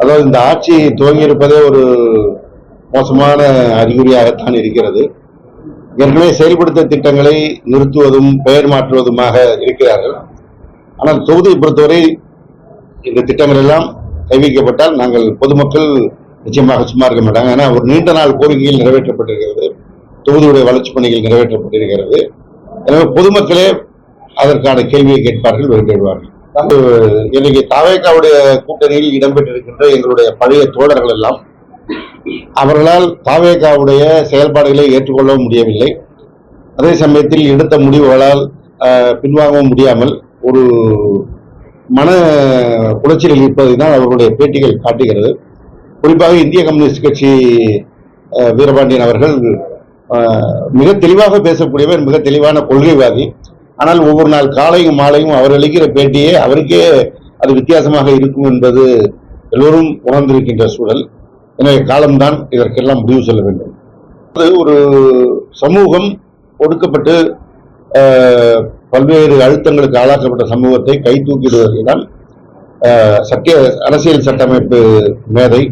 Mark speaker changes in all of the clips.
Speaker 1: அதாவது இந்த ஆட்சி துவங்கியிருப்பதே ஒரு மோசமான அறிகுறியாகத்தான் இருக்கிறது. ஏற்கனவே செயல்படுத்த திட்டங்களை நிறுத்துவதும் பெயர் மாற்றுவதுமாக இருக்கிறார்கள். ஆனால் தொகுதியை பொறுத்தவரை இந்த திட்டங்கள் எல்லாம் கைவிக்கப்பட்டால் நாங்கள் பொதுமக்கள் நிச்சயமாக சும்மா இருக்க மாட்டாங்க. ஏன்னா ஒரு நீண்ட நாள் கோரிக்கைகள் நிறைவேற்றப்பட்டிருக்கிறது, தொகுதியுடைய வளர்ச்சி பணிகள் நிறைவேற்றப்பட்டிருக்கிறது. எனவே பொதுமக்களே அதற்கான கேள்வியை கேட்பார்கள், வெளியிடுவார்கள். இன்னைக்கு தவேகாவுடைய கூட்டணியில் இடம்பெற்றிருக்கின்ற எங்களுடைய பழைய தோழர்கள் எல்லாம் அவர்களால் தவேகாவுடைய செயல்பாடுகளை ஏற்றுக்கொள்ளவும் முடியவில்லை. அதே சமயத்தில் எடுத்த முடிவுகளால் பின்வாங்கவும் முடியாமல் ஒரு மன உளைச்சலில் இருப்பதை தான் அவர்களுடைய பேட்டிகள் காட்டுகிறது. குறிப்பாக இந்திய கம்யூனிஸ்ட் கட்சி வீரபாண்டியன் அவர்கள் மிக தெளிவாக பேசக்கூடியவர், மிக தெளிவான கொள்கைவாதி. ஆனால் ஒவ்வொரு நாள் காலையும் மாலையும் அவர் அளிக்கிற பேட்டியே அவருக்கே அது வித்தியாசமாக இருக்கும் என்பது எல்லோரும் உணர்ந்திருக்கின்ற சூழல். எனவே காலம்தான் இதற்கெல்லாம் முடிவு சொல்ல வேண்டும். ஒரு சமூகம் ஒடுக்கப்பட்டு பல்வேறு அழுத்தங்களுக்கு ஆளாக்கப்பட்ட சமூகத்தை கை தூக்கிடுவதுதான் அரசியல் சட்டமைப்பு மேதை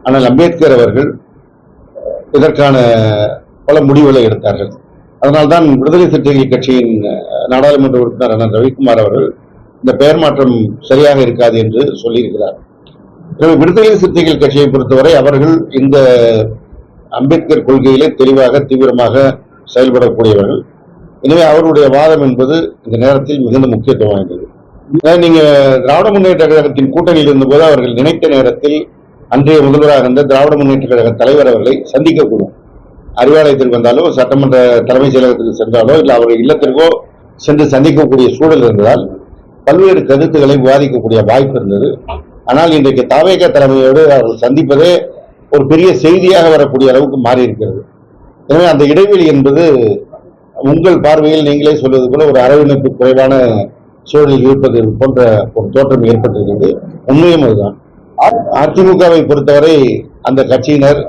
Speaker 1: ஆனால் அம்பேத்கர் அவர்கள் இதற்கான பல முடிவுகளை எடுத்தார்கள். அதனால்தான் விடுதலை சிறுத்தைகள் கட்சியின் நாடாளுமன்ற உறுப்பினர் அண்ணன் ரவிக்குமார் அவர்கள் இந்த பெயர் மாற்றம் சரியாக இருக்காது என்று சொல்லியிருக்கிறார். விடுதலை சிறுத்தைகள் கட்சியை பொறுத்தவரை அவர்கள் இந்த அம்பேத்கர் கொள்கையிலே தெளிவாக தீவிரமாக செயல்படக்கூடியவர்கள். எனவே அவருடைய வாதம் என்பது இந்த நேரத்தில் மிகுந்த முக்கியத்துவம் வாய்ந்தது. நீங்க திராவிட முன்னேற்ற கழகத்தின் கூட்டணியில் இருந்தபோது அவர்கள் நினைத்த நேரத்தில் அன்றைய முதல்வராக இருந்த திராவிட முன்னேற்ற கழக தலைவர் அவர்களை சந்திக்கக்கூடும். அறிவாலயத்திற்கு வந்தாலோ, சட்டமன்ற தலைமைச் செயலகத்துக்கு சென்றாலோ, இல்லை அவர்கள் இல்லத்திற்கோ சென்று சந்திக்கக்கூடிய சூழல் இருந்ததால் பல்வேறு கருத்துக்களை விவாதிக்கக்கூடிய வாய்ப்பு இருந்தது. ஆனால் இன்றைக்கு தவேகா தலைமையோடு அவர்கள் சந்திப்பதே ஒரு பெரிய செய்தியாக வரக்கூடிய அளவுக்கு மாறி இருக்கிறது. எனவே அந்த இடைவெளி என்பது உங்கள் பார்வையில் நீங்களே சொல்வது போல ஒரு அரவணைப்பு குறைவான சூழலில் இருப்பது போன்ற ஒரு தோற்றம் ஏற்பட்டிருக்கிறது. உண்மையும் அதுதான். அதிமுகவை பொறுத்தவரை அந்த கட்சியினர்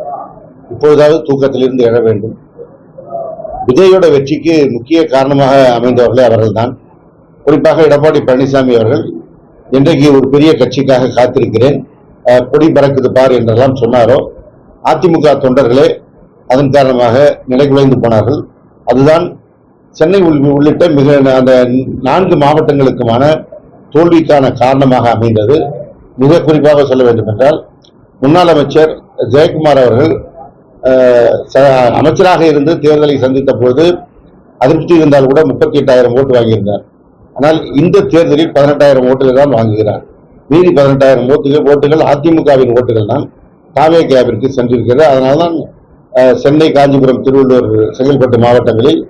Speaker 1: இப்பொழுதாவது தூக்கத்திலிருந்து எழ வேண்டும். விஜயோட வெற்றிக்கு முக்கிய காரணமாக அமைந்தவர்களே அவர்கள்தான். குறிப்பாக எடப்பாடி பழனிசாமி அவர்கள் இன்றைக்கு ஒரு பெரிய கட்சிக்காக காத்திருக்கிறேன், கொடி பறக்குது பார் என்றெல்லாம் சொன்னாரோ, அதிமுக தொண்டர்களே அதன் காரணமாக நிலைகுலைந்து போனார்கள். அதுதான் சென்னை உள்ளிட்ட மிக அந்த 4 மாவட்டங்களுக்குமான தோல்விக்கான காரணமாக அமைந்தது. மிக குறிப்பாக சொல்ல வேண்டும் என்றால், முன்னாள் அமைச்சர் ஜெயக்குமார் அவர்கள் அமைச்சராக இருந்து தேர்தலை சந்தித்த போது அதிருப்தி இருந்தால் கூட 38,000 ஓட்டு வாங்கியிருந்தார். ஆனால் இந்த தேர்தலில் 18,000 ஓட்டுகள் தான் வாங்குகிறார். மீதி 18,000 ஓட்டுகள் அதிமுகவின் ஓட்டுகள் தான் தவேகாவிற்கு சென்றிருக்கிறது. அதனால்தான் சென்னை, காஞ்சிபுரம், திருவள்ளூர், செங்கல்பட்டு மாவட்டங்களில்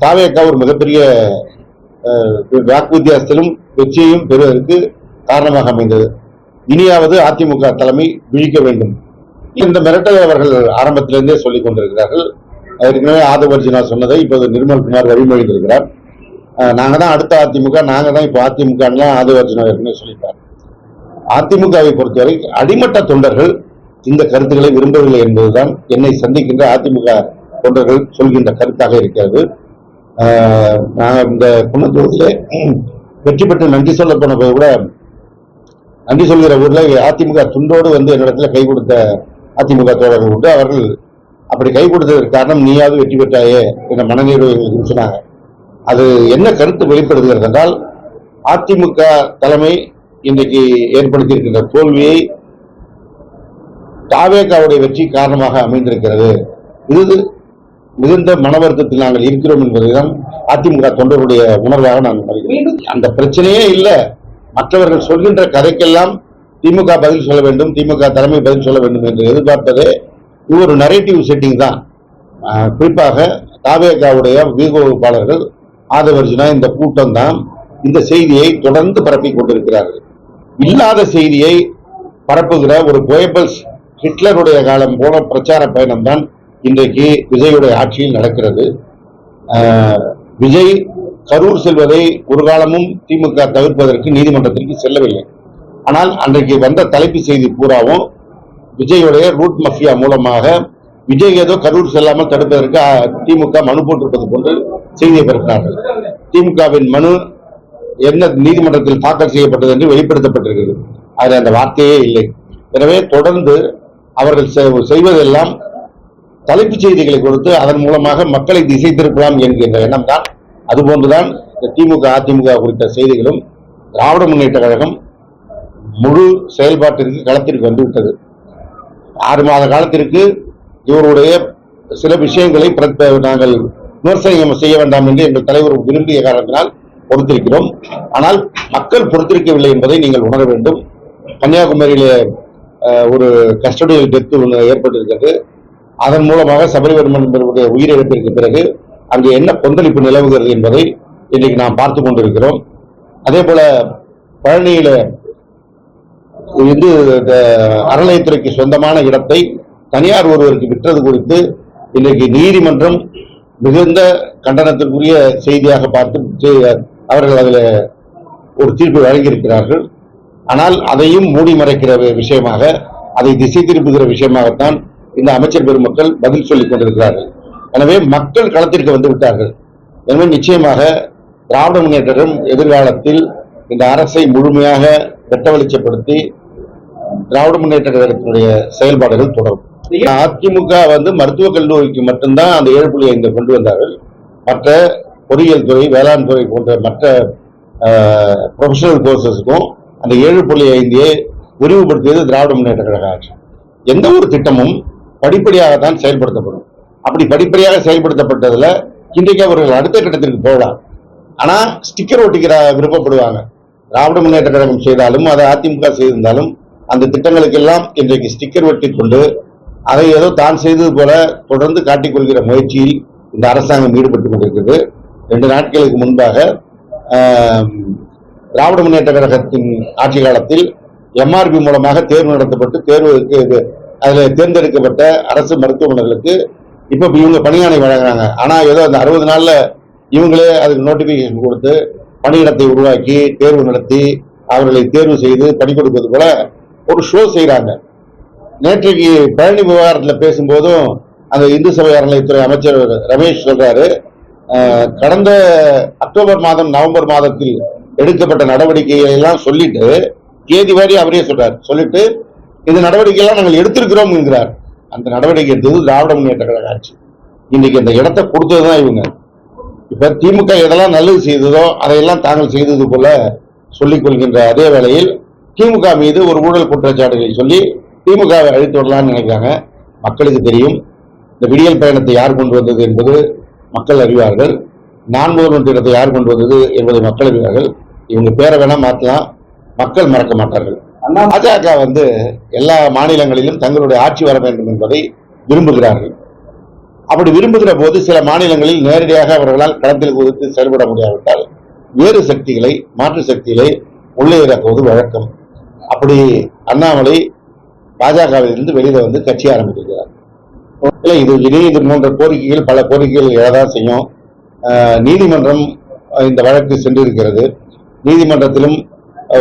Speaker 1: தவேகா ஒரு மிகப்பெரிய வாக்கு வித்தியாசத்திலும் வெற்றியையும் பெறுவதற்கு காரணமாக அமைந்தது. இனியாவது அதிமுக தலைமை விழிக்க வேண்டும். இந்த மிரட்டலை அவர்கள் ஆரம்பத்திலிருந்தே சொல்லிக் கொண்டிருக்கிறார்கள். ஏற்கனவே ஆதவர்ஜுனா சொன்னதை இப்போது நிர்மல்குமார் வழிமொழிந்திருக்கிறார். நாங்க தான் அடுத்த அதிமுக, நாங்க தான் இப்போ அதிமுக ஆதவர்ஜுனா ஏற்கனவே சொல்லிட்டார். அதிமுகவை பொறுத்தவரை அடிமட்ட தொண்டர்கள் இந்த கருத்துக்களை விரும்பவில்லை என்பதுதான் என்னை சந்திக்கின்ற அதிமுக தொண்டர்கள் சொல்கின்ற கருத்தாக இருக்கிறது. நாங்கள் இந்த குன்னத்தூரில் வெற்றி பெற்று நன்றி சொல்ல போன போது கூட, நன்றி சொல்கிற ஊர்ல அதிமுக துண்டோடு வந்து என்னிடத்துல கை கொடுத்த அதிமுக தோழர்கள் உண்டு. அவர்கள் அப்படி கை கொடுத்ததற்கு காரணம் நீயாவது வெற்றி பெற்றாயே என்ற மனநிறைவு சொன்னாங்க. அது என்ன கருத்து வெளிப்படுத்துகிறது என்றால், அதிமுக தலைமை இன்றைக்கு ஏற்படுத்தியிருக்கின்ற தோல்வியை தவேகாவுடைய வெற்றி காரணமாக அமைந்திருக்கிறது. இது மிகுந்த மன வருத்தத்தில் நாங்கள் இருக்கிறோம் என்பதுதான் அதிமுக தொண்டர்களுடைய உணர்வாக நான் வருகிறேன். அந்த பிரச்சனையே இல்லை. மற்றவர்கள் சொல்கின்ற கதைக்கெல்லாம் திமுக பதில் சொல்ல வேண்டும், திமுக தலைமை பதில் சொல்ல வேண்டும் என்று எதிர்பார்ப்பதே இது ஒரு நரேட்டிவ் செட்டிங் தான். குறிப்பாக தவேகாவுடைய வீகோபாளர்கள் ஆதவர்ஜுனா இந்த கூட்டம் தான் இந்த செய்தியை தொடர்ந்து பரப்பிக் கொண்டிருக்கிறார்கள். இல்லாத செய்தியை பரப்புகிற ஒரு கோயபல்ஸ் ஹிட்லருடைய காலம் போல பிரச்சார பயணம் தான் இன்றைக்கு விஜயுடைய ஆட்சியில் நடக்கிறது. விஜய் கரூர் செல்வதை ஒரு காலமும் திமுக தவிர்ப்பதற்கு நீதிமன்றத்திற்கு செல்லவில்லை. ஆனால் அன்றைக்கு வந்த தலைப்பு செய்தி பூராவும் விஜயுடைய ரூட் மஃபியா மூலமாக விஜய் ஏதோ கரூர் செல்லாமல் தடுப்பதற்கு திமுக மனு போட்டிருப்பது போன்று செய்தியை பெறுகிறார்கள். திமுகவின் மனு என்ன நீதிமன்றத்தில் தாக்கல் செய்யப்பட்டது என்று வெளிப்படுத்தப்பட்டிருக்கிறது. அதில் அந்த வார்த்தையே இல்லை. எனவே தொடர்ந்து அவர்கள் செய்வதெல்லாம் தலைப்புச் செய்திகளை கொடுத்து அதன் மூலமாக மக்களை திசை திருப்பலாம் என்கின்ற எண்ணம் தான். அதுபோன்றுதான் திமுக அதிமுக குறித்த செய்திகளும் திராவிட முன்னேற்ற கழகம் முழு செயல்பாட்டிற்கு களத்திற்கு வந்துவிட்டது. 6 மாத காலத்திற்கு இவருடைய சில விஷயங்களை நாங்கள் விமர்சனம் செய்ய வேண்டாம் என்று எங்கள் தலைவர் விரும்பிய காரணத்தினால் பொறுத்திருக்கிறோம். ஆனால் மக்கள் பொறுத்திருக்கவில்லை என்பதை நீங்கள் உணர வேண்டும். கன்னியாகுமரியிலே ஒரு கஸ்டடியல் டெத் ஏற்பட்டிருக்கிறது. அதன் மூலமாக சபரிவர்மன் என்பவருடைய உயிரிழப்பிற்கு பிறகு அங்கு என்ன கொந்தளிப்பு நிலவுகிறது என்பதை இன்றைக்கு நாம் பார்த்து கொண்டிருக்கிறோம். அதே போல பழனியில அறநிலையத்துறைக்கு சொந்தமான இடத்தை தனியார் ஒருவருக்கு விற்றது குறித்து இன்றைக்கு நீதிமன்றம் மிகுந்த கண்டனத்திற்குரிய செய்தியாக பார்த்து அவர்கள் அதில் ஒரு தீர்ப்பு வழங்கியிருக்கிறார்கள். ஆனால் அதையும் மூடி மறைக்கிற விஷயமாக, அதை திசை திருப்புகிற விஷயமாகத்தான் இந்த அமைச்சர் பெருமக்கள் பதில் சொல்லிக் கொண்டிருக்கிறார்கள். எனவே மக்கள் களத்திற்கு வந்து விட்டார்கள். எனவே நிச்சயமாக திராவிட முன்னேற்றம் எதிர்காலத்தில் இந்த அரசை முழுமையாக வெட்ட வெளிச்சப்படுத்தி திராவிட முன்னேற்ற கழகத்தினுடைய செயல்பாடுகள் தொடரும். அதிமுக மருத்துவக் கல்லூரிக்கு மட்டும்தான் அந்த 7.5 கொண்டு வந்தார்கள். மற்ற பொறியியல் துறை, வேளாண் துறை போன்ற மற்ற ப்ரொஃபஷனல் கோர்சஸுக்கும் அந்த 7.5 விரிவுபடுத்தியது திராவிட முன்னேற்ற கழக ஆட்சி. எந்த ஒரு திட்டமும் படிப்படியாகத்தான் செயல்படுத்தப்படும். அப்படி படிப்படியாக செயல்படுத்தப்பட்டதுல இன்றைக்கு அவர்கள் அடுத்த கட்டத்திற்கு போகலாம். ஆனா ஸ்டிக்கர் ஒட்டிக்கிற விருப்பப்படுவாங்க. திராவிட முன்னேற்ற கழகம் செய்தாலும் அதை அதிமுக செய்திருந்தாலும் அந்த திட்டங்களுக்கெல்லாம் இன்றைக்கு ஸ்டிக்கர் ஒட்டி கொண்டு அதை ஏதோ தான் செய்தது போல தொடர்ந்து காட்டிக்கொள்கிற முயற்சியில் இந்த அரசாங்கம் ஈடுபட்டுக் கொண்டிருக்கிறது. 2 நாட்களுக்கு முன்பாக திராவிட முன்னேற்ற கழகத்தின் ஆட்சி காலத்தில் MRP மூலமாக தேர்வு நடத்தப்பட்டு தேர்வுக்கு அதில் தேர்ந்தெடுக்கப்பட்ட அரசு மருத்துவமனைகளுக்கு இப்ப இவங்க பணியாணை வழங்குறாங்க. ஆனா ஏதோ அந்த 60 நாள்ல இவங்களே அதுக்கு நோட்டிபிகேஷன் கொடுத்து பணியிடத்தை உருவாக்கி தேர்வு நடத்தி அவர்களை தேர்வு செய்து பணி கொடுப்பது போல ஒரு ஷோ செய்யறாங்க. நேற்றைக்கு பழனி விவகாரத்தில் பேசும்போதும் அந்த இந்து சபை அறநிலையத்துறை அமைச்சர் ரமேஷ் சொல்றாரு, கடந்த அக்டோபர் மாதம் நவம்பர் மாதத்தில் எடுக்கப்பட்ட நடவடிக்கைகளை எல்லாம் சொல்லிட்டு தேதி வாரி அவரே சொல்றாரு. சொல்லிட்டு இந்த நடவடிக்கை எல்லாம் நாங்கள் எடுத்திருக்கிறோம் என்கிறார். அந்த நடவடிக்கை எடுத்தது திராவிட முன்னேற்ற கழக ஆட்சி. இன்னைக்கு அந்த இடத்தை கொடுத்ததுதான் இவங்க. இப்ப திமுக எதெல்லாம் நல்லது செய்ததோ அதையெல்லாம் தாங்கள் செய்தது போல சொல்லிக் கொள்கின்ற அதே வேளையில் திமுக மீது ஒரு ஊழல் குற்றச்சாட்டுகளை சொல்லி திமுகவை அழித்து விடலாம்னு நினைக்கிறாங்க. மக்களுக்கு தெரியும் இந்த விடியல் பயணத்தை யார் கொண்டு வந்தது என்பது மக்கள் அறிவார்கள். நான் முதல்வன் திட்டத்தை யார் கொண்டு வந்தது என்பதை மக்கள் அறிவார்கள். இவங்க பேரை வேணா மாற்றலாம், மக்கள் மறக்க மாட்டார்கள். பாஜக எல்லா மாநிலங்களிலும் தங்களுடைய ஆட்சி வர வேண்டும் என்பதை விரும்புகிறார்கள். அப்படி விரும்புகிற போது சில மாநிலங்களில் நேரடியாக அவர்களால் களத்தில் குறித்து செயல்பட முடியாவிட்டால் வேறு சக்திகளை, மாற்று சக்திகளை உள்ளே இறக்குவது வழக்கம். அப்படி அண்ணாமலை பாஜகவிலிருந்து வெளியில கட்சி ஆரம்பித்திருக்கிறார். இது போன்ற கோரிக்கைகள், பல கோரிக்கைகள் எழதான் செய்யும். நீதிமன்றம் இந்த வழக்கு சென்றிருக்கிறது. நீதிமன்றத்திலும்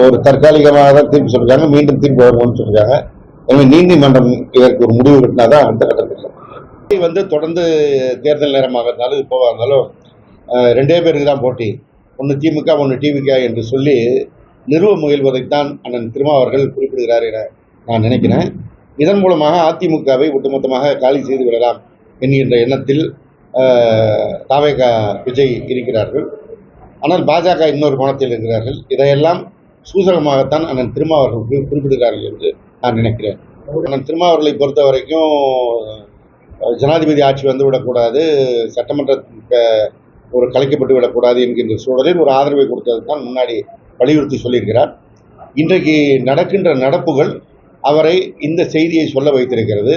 Speaker 1: ஒரு தற்காலிகமாக தான் தீர்ப்பு சொல்லிருக்காங்க, மீண்டும் தீர்ப்பு வருவோம்னு சொல்லிருக்காங்க. எனவே நீதிமன்றம் இதற்கு ஒரு முடிவு கட்டினாதான் அடுத்த கட்டத்தில் தொடர்ந்து தேர்தல் நேரமாக இருந்தாலும் இப்போவா இருந்தாலும் 2 பேருக்கு தான் போட்டி, ஒன்று திமுக ஒன்று டிவிக என்று சொல்லி நிறுவ முயல்வதைத்தான் அண்ணன் திருமாவர்கள் குறிப்பிடுகிறார் என நான் நினைக்கிறேன். இதன் மூலமாக அதிமுகவை ஒட்டுமொத்தமாக காலி செய்து விடலாம் என்கின்ற எண்ணத்தில் தாவேக விஜய் இருக்கிறார்கள். ஆனால் பாஜக இன்னொரு கோணத்தில் இருக்கிறார்கள். இதையெல்லாம் சூசகமாகத்தான் அண்ணன் திருமாவர்கள் குறிப்பிடுகிறார்கள் என்று நான் நினைக்கிறேன். அண்ணன் திருமாவர்களை பொறுத்த வரைக்கும் ஜனாதிபதி ஆட்சி வந்துவிடக்கூடாது, சட்டமன்ற ஒரு கலைக்கப்பட்டு விடக்கூடாது என்கின்ற சூழலில் ஒரு ஆதரவை கொடுத்தது தான் முன்னாடி வலியுறுத்தி சொல்லியிருக்கிறார். இன்றைக்கு நடக்கின்ற நடப்புகள் அவரை இந்த செய்தியை சொல்ல வைத்திருக்கிறது.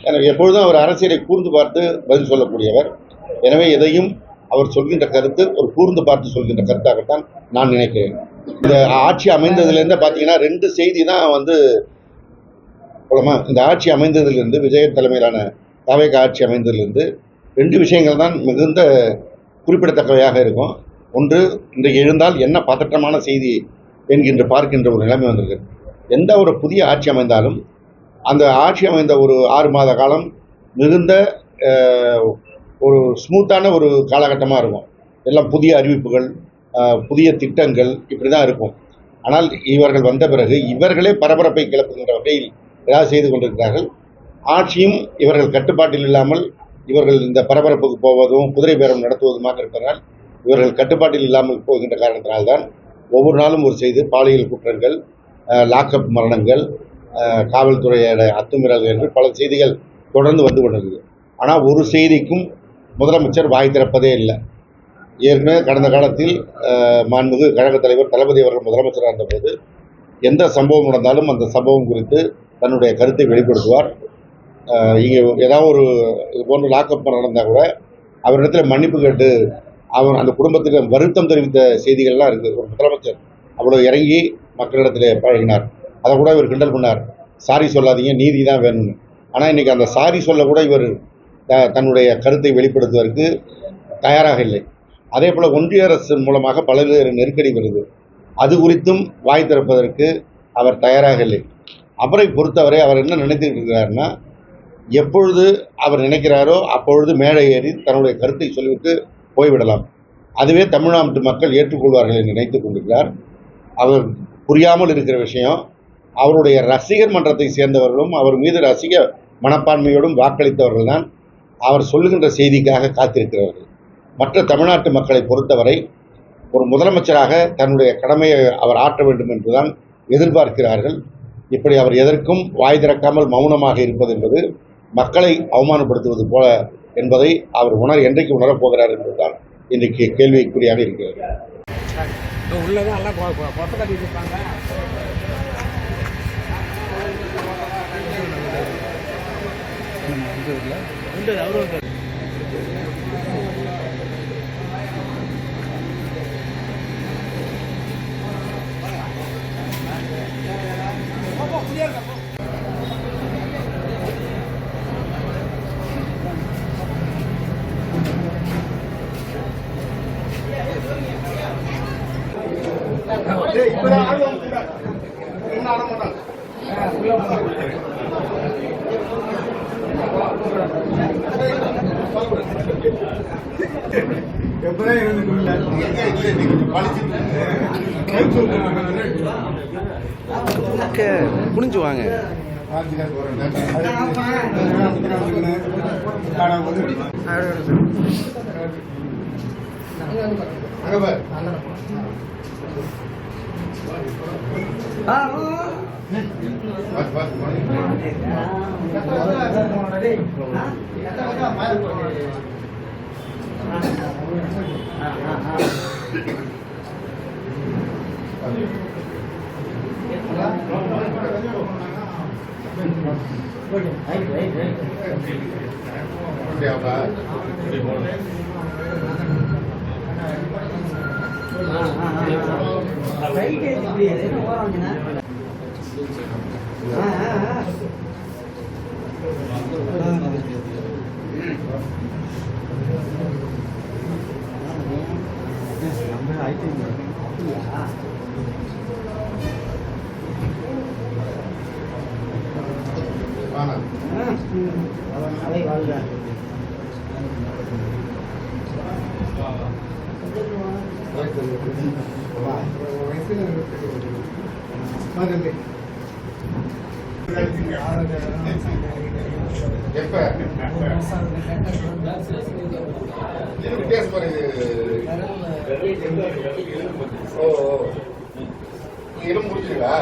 Speaker 1: எனவே எப்பொழுதும் அவர் அரசியலை கூர்ந்து பார்த்து பதில் சொல்லக்கூடியவர். எனவே எதையும் அவர் சொல்கின்ற கருத்து ஒரு கூர்ந்து பார்த்து சொல்கின்ற கருத்தாகத்தான் நான் நினைக்கிறேன். இந்த ஆட்சி அமைந்ததுலேருந்து பார்த்தீங்கன்னா 2 செய்தி தான் போலமா. இந்த ஆட்சி அமைந்ததிலிருந்து, விஜய் தலைமையிலான தாவேக ஆட்சி அமைந்ததிலிருந்து 2 விஷயங்கள் தான் மிகுந்த குறிப்பிடத்தக்கவையாக இருக்கும். ஒன்று, இன்றைக்கு எழுந்தால் என்ன பதற்றமான செய்தி என்கின்ற பார்க்கின்ற ஒரு நிலைமை வந்திருக்கிறது. எந்த ஒரு புதிய ஆட்சி அமைந்தாலும் அந்த ஆட்சி அமைந்த ஒரு 6 மாத காலம் மிகுந்த ஒரு ஸ்மூத்தான ஒரு காலகட்டமாக இருக்கும். எல்லாம் புதிய அறிவிப்புகள், புதிய திட்டங்கள் இப்படி தான் இருக்கும். ஆனால் இவர்கள் வந்த பிறகு இவர்களே பரபரப்பை கிளப்புகின்ற வகையில் ஏதாவது செய்து கொண்டிருக்கிறார்கள். ஆட்சியும் இவர்கள் கட்டுப்பாட்டில் இல்லாமல் இவர்கள் இந்த பரபரப்புக்கு போவதும் குதிரை பேரம் நடத்துவதுமாக இருப்பதால் இவர்கள் கட்டுப்பாட்டில் இல்லாமல் போகின்ற காரணத்தினால்தான் ஒவ்வொரு நாளும் ஒரு செய்தி பாலியல் குற்றங்கள், லாக்அப் மரணங்கள், காவல்துறையோட அத்துமீறல்கள் என்று பல செய்திகள் தொடர்ந்து வந்து கொண்டிருக்குது. ஆனால் ஒரு செய்திக்கும் முதலமைச்சர் வாய் திறப்பதே இல்லை. ஏற்கனவே கடந்த காலத்தில் மாண்புமிகு கழகத் தலைவர் தளபதி அவர்கள் முதலமைச்சராக இருந்தபோது எந்த சம்பவம் நடந்தாலும் அந்த சம்பவம் குறித்து தன்னுடைய கருத்தை வெளிப்படுத்துவார். இங்கே ஏதாவது ஒரு இது போன்ற லாக்அப் நடந்தால் கூட அவரிடத்தில் மன்னிப்பு கேட்டு அவர் அந்த குடும்பத்துக்கு வருத்தம் தெரிவித்த செய்திகள்லாம் இருக்குது. ஒரு முதலமைச்சர் அவ்வளோ இறங்கி மக்களிடத்தில் பழகினார். அதை கூட இவர் கிண்டல் பண்ணார், சாரி சொல்லாதீங்க, நீதி தான் வேணும்னு. ஆனால் இன்றைக்கி அந்த சாரி சொல்ல கூட இவர் தன்னுடைய கருத்தை வெளிப்படுத்துவதற்கு தயாராக இல்லை. அதே போல் ஒன்றிய அரசு மூலமாக பல்வேறு நெருக்கடி வருது, அது குறித்தும் வாய் திறப்பதற்கு அவர் தயாராக இல்லை. அவரை பொறுத்தவரை அவர் என்ன நினைத்துட்டு இருக்கிறாருன்னா, எப்பொழுது அவர் நினைக்கிறாரோ அப்பொழுது மேடை ஏறி தன்னுடைய கருத்தை சொல்லிவிட்டு போய்விடலாம். அதுவே தமிழ்நாட்டு மக்கள் ஏற்றுக்கொள்வார்கள் என்று நினைத்துக் கொண்டிருக்கிறார். அவர் புரியாமல் இருக்கிற விஷயம், அவருடைய ரசிகர் மன்றத்தை சேர்ந்தவர்களும் அவர் மீது ரசிக மனப்பான்மையோடும் வாக்களித்தவர்கள் தான் அவர் சொல்லுகின்ற செய்திக்காக காத்திருக்கிறவர்கள். மற்ற தமிழ்நாட்டு மக்களை பொறுத்தவரை ஒரு முதலமைச்சராக தன்னுடைய கடமையை அவர் ஆற்ற வேண்டும் என்றுதான் எதிர்பார்க்கிறார்கள். இப்படி அவர் எதற்கும் வாய் திறக்காமல் மௌனமாக இருப்பது என்பது மக்களை அவமானப்படுத்துவது போல என்பதை அவர் என்றைக்கு உணரப் போகிறார் என்பதுதான் இன்றைக்கு கேள்விக்குறியாக இருக்கிறது.
Speaker 2: புரிஞ்சு வாங்க.
Speaker 3: எலும்பு முடிச்சுங்களா?